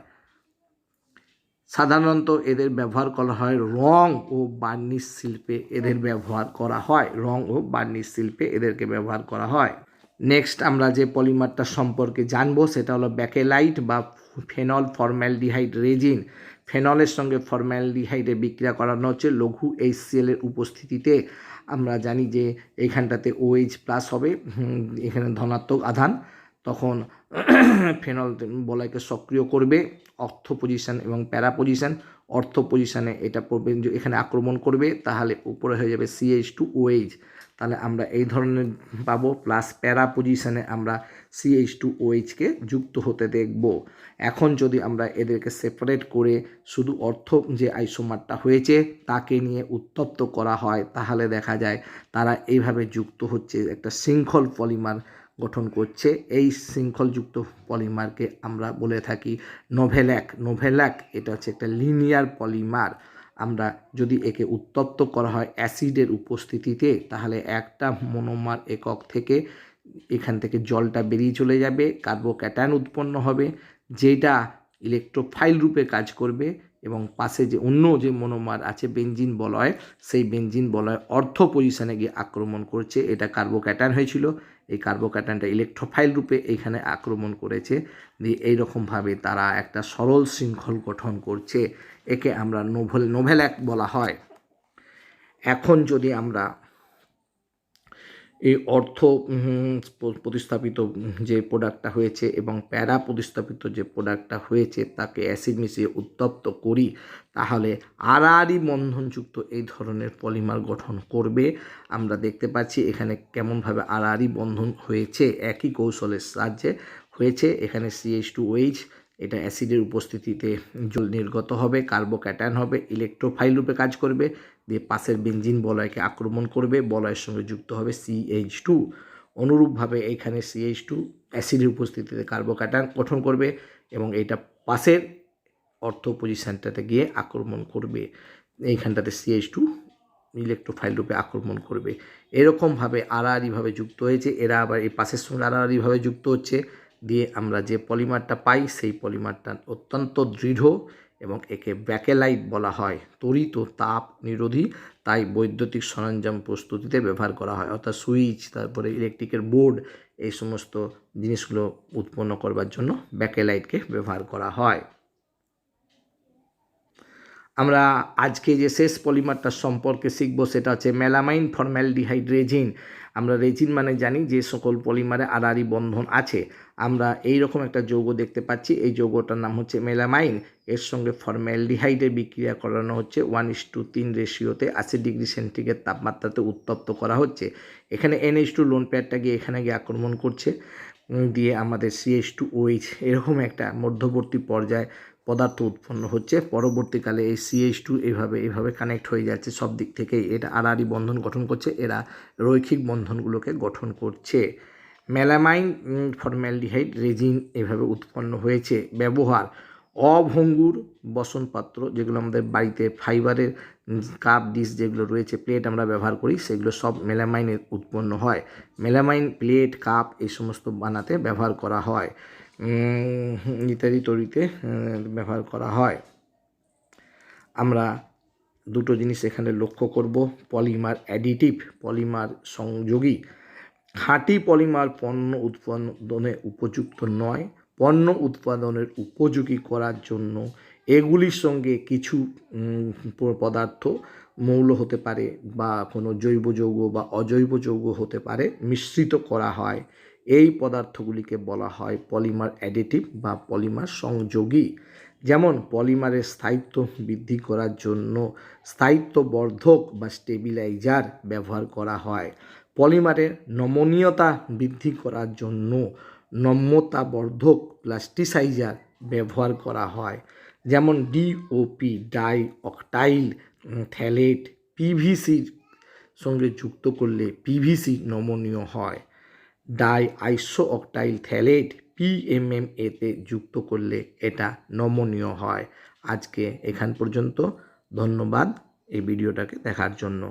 সাধারণত এদের ব্যবহার করা হয় রং ও বার্নিশ শিল্পে। এদেরকে ব্যবহার করা হয়। নেক্সট আমরা যে পলিমারটা সম্পর্কে জানবো সেটা হলো ব্যাকেলাইট বা ফেনল ফর্ম্যালডিহাইড রেজিন। ফেনলের সঙ্গে ফর্ম্যালডিহাইডের বিক্রিয়া করানো হচ্ছে লঘু HCl এর উপস্থিতিতে। আমরা জানি যে এইখানটাতে OH প্লাস হবে, এখানে ধনাত্মক আধান, তখন ফেনল বলয়কে সক্রিয় করবে অর্থ পজিশন এবং প্যারা পজিশন। অর্থ পজিশনে এটা পড়বে, এখানে আক্রমণ করবে, তাহলে উপরে হয়ে যাবে CH2OH। তাহলে আমরা এই ধরনের পাবো। প্লাস প্যারা পজিশনে আমরা CH2OH-কে যুক্ত হতে দেখব। এখন যদি আমরা এদেরকে সেপারেট করে শুধু অর্থ যে আইসোমারটা হয়েছে তাকে নিয়ে উত্তপ্ত করা হয়, তাহলে দেখা যায় তারা এইভাবে যুক্ত হচ্ছে, একটা শৃঙ্খল পলিমার গঠন করছে। এই শৃঙ্খলযুক্ত পলিমারকে আমরা বলে থাকি নোভেল্যাক। এটা হচ্ছে একটা লিনিয়ার পলিমার। আমরা যদি একে উত্তপ্ত করা হয় অ্যাসিডের উপস্থিতিতে, তাহলে একটা মনোমার একক থেকে এখান থেকে জলটা বেরিয়ে চলে যাবে, কার্বোক্যাটায়ন উৎপন্ন হবে, যেটা ইলেকট্রোফাইল রূপে কাজ করবে এবং পাশে যে অন্য যে মনোমার আছে বেনজিন বলয়, সেই বেনজিন বলয় অর্থ পজিশনে গিয়ে আক্রমণ করছে। এটা কার্বোক্যাটায়ন হয়েছিল, এই কার্বোক্যাটায়নটা ইলেকট্রোফাইল রূপে এইখানে আক্রমণ করেছে, দিয়ে এইরকমভাবে তারা একটা সরল শৃঙ্খল গঠন করছে। একে আমরা নোভেল্যাক বলা হয়। এখন যদি আমরা এই অর্থ প্রতিস্থাপিত যে প্রোডাক্টটা হয়েছে এবং প্যারা প্রতিস্থাপিত যে প্রোডাক্টটা হয়েছে তাকে অ্যাসিড মিশিয়ে উত্তপ্ত করি, তাহলে আড়াআড়ি বন্ধনযুক্ত এই ধরনের পলিমার গঠন করবে। আমরা দেখতে পাচ্ছি এখানে কেমনভাবে আড়াআড়ি বন্ধন হয়েছে, একই কৌশলের সাহায্যে হয়েছে। এখানে CH2OH, এটা অ্যাসিডের উপস্থিতিতে জল নির্গত হবে, কার্বোক্যাটায়ন হবে, ইলেকট্রোফাইল রূপে কাজ করবে, দিয়ে পাশের বেনজিন বলয়কে আক্রমণ করবে, বলয়ের সঙ্গে যুক্ত হবে CH2। অনুরূপভাবে এখানে CH2 অ্যাসিডের উপস্থিতিতে কার্বোক্যাটায়ন গঠন করবে এবং এটা পাশের অর্থ পজিশনটাতে গিয়ে আক্রমণ করবে, এইখানটাতে CH2 ইলেকট্রোফাইল রূপে আক্রমণ করবে। এরকমভাবে আড়াআড়িভাবে যুক্ত হয়েছে, এরা আবার এই পাশের সঙ্গে আড়াআড়িভাবে যুক্ত হচ্ছে, দিয়ে আমরা যে পলিমারটা পাই সেই পলিমারটা অত্যন্ত দৃঢ় এবং একে ব্যাকেলাইট বলা হয়। তড়িৎ ও তাপ নিরোধী, তাই বৈদ্যুতিক সরঞ্জাম প্রস্তুতিতে ব্যবহার করা হয়, অর্থাৎ সুইচ, তারপরে ইলেকট্রিকের বোর্ড, এই সমস্ত জিনিসগুলো উৎপন্ন করবার জন্য ব্যাকেলাইটকে ব্যবহার করা হয়। আমরা আজকে যে শেষ পলিমারটার সম্পর্কে শিখব সেটা হচ্ছে মেলামাইন ফর্ম্যালডিহাইড রেজিন। আমরা রেজিন মানে জানি যে সকল পলিমারে আড়াআড়ি বন্ধন আছে। আমরা এই রকম একটা যৌগ দেখতে পাচ্ছি, এই যৌগটার নাম হচ্ছে মেলামাইন। এর সঙ্গে ফর্ম্যালডিহাইডের বিক্রিয়া করানো হচ্ছে 1:3 রেশিওতে 80 ডিগ্রি সেন্টিগ্রেড তাপমাত্রাতে উত্তপ্ত করা হচ্ছে। এখানে NH2 লোন পেয়ারটা গিয়ে এখানে গিয়ে আক্রমণ করছে, দিয়ে আমাদের CH2OH এরকম একটা মধ্যবর্তী পর্যায়ে পদার্থ উৎপন্ন হচ্ছে। পরবর্তীকালে এই CH2 এইভাবে কানেক্ট হয়ে যাচ্ছে সব দিক থেকেই, এটা আড়াআড়ি বন্ধন গঠন করছে, এরা রৈখিক বন্ধনগুলোকে গঠন করছে। মেলামাইন ফর্ম্যালডিহাইড রেজিন এভাবে উৎপন্ন হয়েছে। ব্যবহার: অভঙ্গুর বসনপাত্র, যেগুলো আমাদের বাড়িতে ফাইবারের কাপ ডিশ যেগুলো রয়েছে, প্লেট আমরা ব্যবহার করি, সেগুলো সব মেলামাইনের উৎপন্ন হয়। মেলামাইন প্লেট, কাপ এই সমস্ত বানাতে ব্যবহার করা হয়, ইত্যাদি তৈরিতে ব্যবহার করা হয়। আমরা দুটো জিনিস এখানে লক্ষ্য করব, পলিমার অ্যাডিটিভ, পলিমার সংযোগী। খাঁটি পলিমার পণ্য উৎপাদনে উপযুক্ত নয়। পণ্য উৎপাদনের উপযোগী করার জন্য এগুলির সঙ্গে কিছু পদার্থ, মৌল হতে পারে বা কোনো জৈব যৌগ বা অজৈব যৌগ হতে পারে, মিশ্রিত করা হয়। এই পদার্থগুলিকে বলা হয় পলিমার অ্যাডিটিভ বা পলিমার সংযোগী। যেমন পলিমারের স্থায়িত্ব বৃদ্ধি করার জন্য স্থায়িত্ববর্ধক বা স্টেবিলাইজার ব্যবহার করা হয়। পলিমারের নমনীয়তা বৃদ্ধি করার জন্য নম্যতাবর্ধক প্লাস্টিসাইজার ব্যবহার করা হয়। যেমন DOP, ডাই অক্টাইল থ্যালেট, PVCর সঙ্গে যুক্ত করলে PVC নমনীয় হয়। ডাই আইসো অক্টাইল থ্যালেট PMMA-তে যুক্ত করলে এটা নমনীয় হয়। আজকে এখান পর্যন্ত। ধন্যবাদ এই ভিডিওটাকে দেখার জন্য।